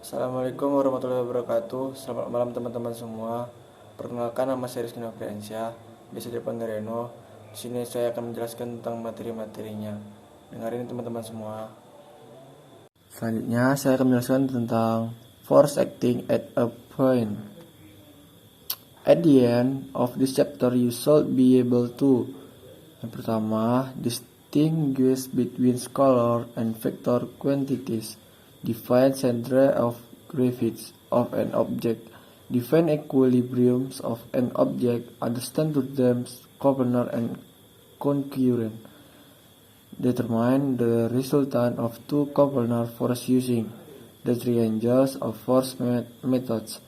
Assalamualaikum warahmatullahi wabarakatuh. Selamat malam teman-teman semua. Perkenalkan, nama saya Rizky Nofriansyah, biasa dipanggil Reno. Di sini saya akan menjelaskan tentang materi-materinya. Dengarin teman-teman semua. Selanjutnya saya akan menjelaskan tentang force acting at a point. At the end of this chapter you should be able to. Yang pertama, distinguish between scalar and vector quantities. Define center of gravity of an object. Define equilibriums of an object. Understand two terms, coplanar and concurrent. Determine the resultant of two coplanar forces using the triangles of force methods.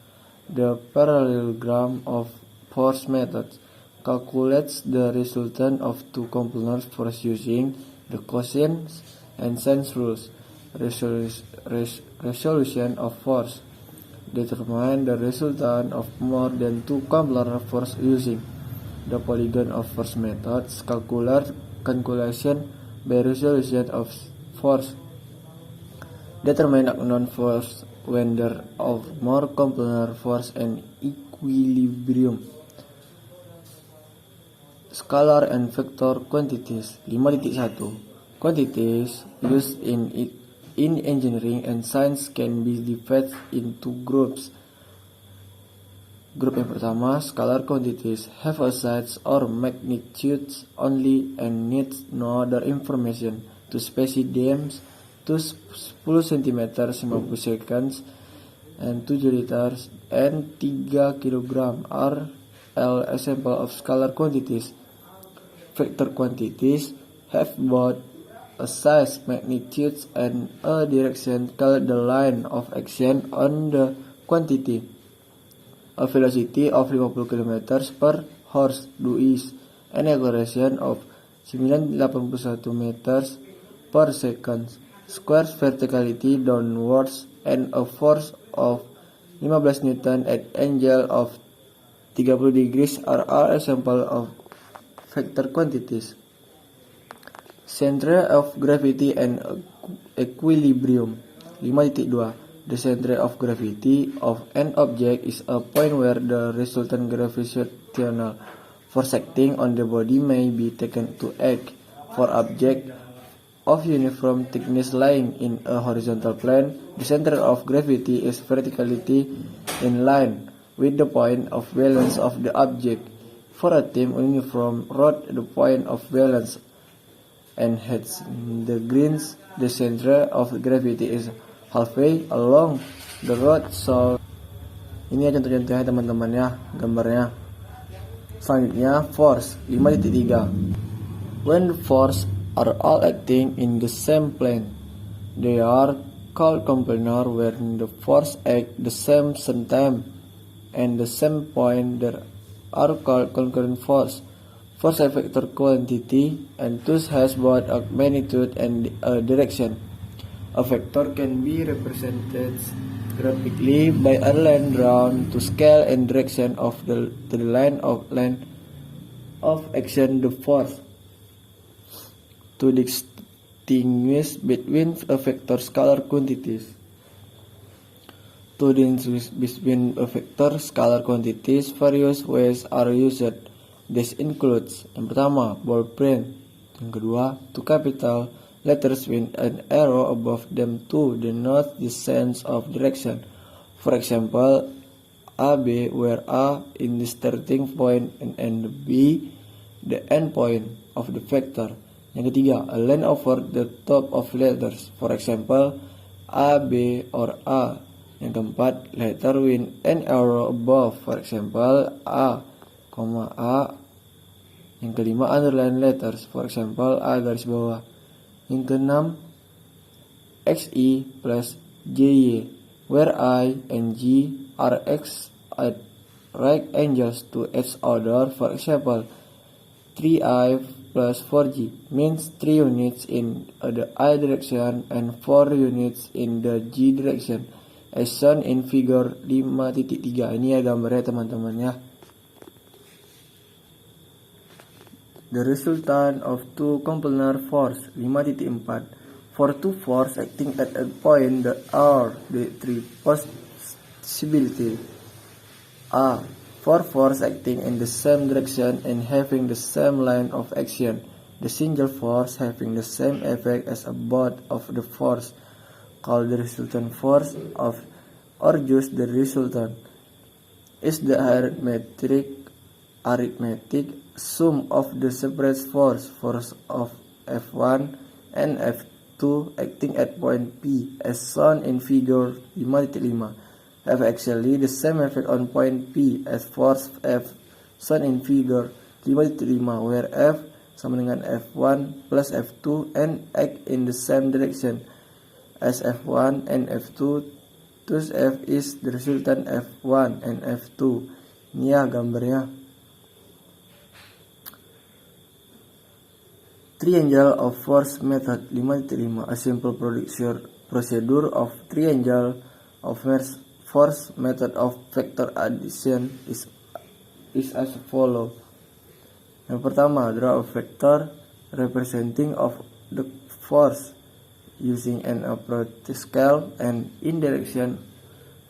The parallelogram of force methods calculates the resultant of two coplanar forces using the cosine and sine rules. Resolution of force. Determine the resultant of more than two coplanar forces using the polygon of force methods. Calculation by resolution of force. Determine unknown force when there are more coplanar force and equilibrium. Scalar and vector quantities. 5.1 Quantities used in engineering and science can be divided into groups. Grup yang pertama, scalar quantities, have a size or magnitudes only and needs no other information to specify them to 10 cm 50 seconds and 7 liters and 3 kg are all example of scalar quantities. Vector quantities have both a size, magnitudes, and a direction called the line of action on the quantity. A velocity of 50 km per horse is an acceleration of 981 meters per second squares vertically downwards and a force of 15 Newton at angle of 30 degrees are all examples of vector quantities. Center of gravity and equilibrium. 5.2 The center of gravity of an object is a point where the resultant gravitational force acting on the body may be taken to act. For object of uniform thickness lying in a horizontal plane, the center of gravity is vertically in line with the point of balance of the object. For a thin uniform rod, the point of balance and heads the greens, the center of gravity is halfway along the rod. So ini ya contoh-contohnya teman-teman ya, gambarnya. Selanjutnya force 5.3 When force are all acting in the same plane, they are called coplanar. When the force act the same time and the same point, they are called concurrent force. Force a vector quantity and thus has both a magnitude and a direction. A vector can be represented graphically by a line drawn to scale and direction of the line of action, the force. To distinguish between a vector scalar quantities. To distinguish between a vector scalar quantities, various ways are used. This includes, yang pertama, ballpoint. Yang kedua, two capital letters with an arrow above them to denote the sense of direction. For example, AB, where A is the starting point and B the end point of the vector. Yang ketiga, a line over the top of letters. For example, A, B, or A. Yang keempat, letter with an arrow above. For example, A, A. Yang kelima, underline letters. For example, A garis bawah. Yang keenam, XI plus JY, where I and G are at right angles to each other. For example, 3I plus 4G means 3 units in the I direction and 4 units in the G direction, as shown in figure 5.3. Ini ya gambarnya teman-teman ya. The resultant of two coplanar force. 5.4 For two forces acting at a point, there are the three possibilities. A. For forces acting in the same direction and having the same line of action, the single force having the same effect as both of the force, called the resultant force of, or just the resultant, is the arithmetic sum of the separate force of F1 and F2 acting at point P as shown in figure 5.5 have actually the same effect on point P as force F shown in figure 5.5, where F sama dengan F1 plus F2 and act in the same direction as F1 and F2, thus F is the resultant F1 and F2. Ini ya gambarnya. Triangle of force method 5.5. A simple procedure of triangle of force method of vector addition is as follows. Yang pertama, draw a vector representing of the force using an approach scale and in direction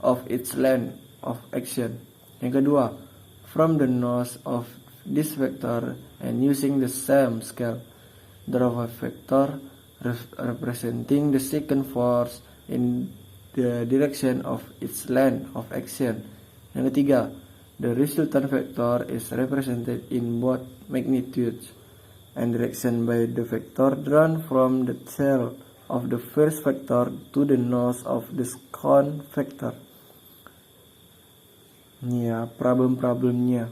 of its length of action. Yang kedua, from the nose of this vector and using the same scale, draw a vector representing the second force in the direction of its length of action. Yang ketiga, the resultant vector is represented in both magnitudes and direction by the vector drawn from the tail of the first vector to the nose of the second vector. Ini ya problem-problemnya.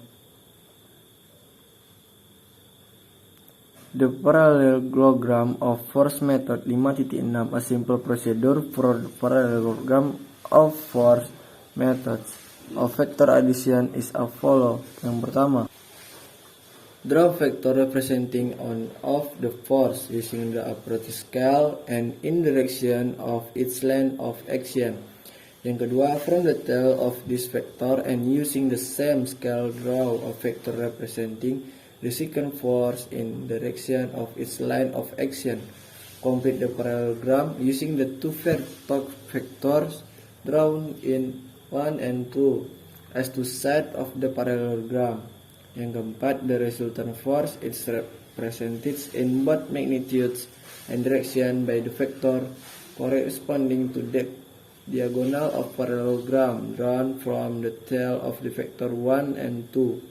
The parallelogram of force method 5.6. A simple procedure for the parallelogram of force methods of vector addition is as follows. Yang pertama, draw vector representing on of the force using the approach scale and in direction of its length of action. Yang kedua, from the tail of this vector and using the same scale, draw a vector representing the second force in direction of its line of action. Complete the parallelogram using the two vectors drawn in 1 and 2 as two sides of the parallelogram. Yang keempat, the resultant force is represented in both magnitudes and direction by the vector corresponding to the diagonal of parallelogram drawn from the tail of the vector 1 and 2.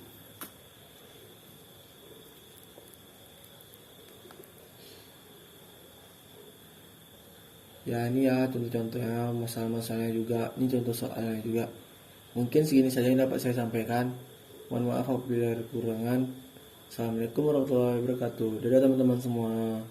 Ya, ini ya contoh-contohnya, masalah-masalahnya juga. Ini contoh soalnya juga. Mungkin segini saja yang dapat saya sampaikan. Mohon maaf apabila ada kekurangan. Assalamualaikum warahmatullahi wabarakatuh. Dadah teman-teman semua.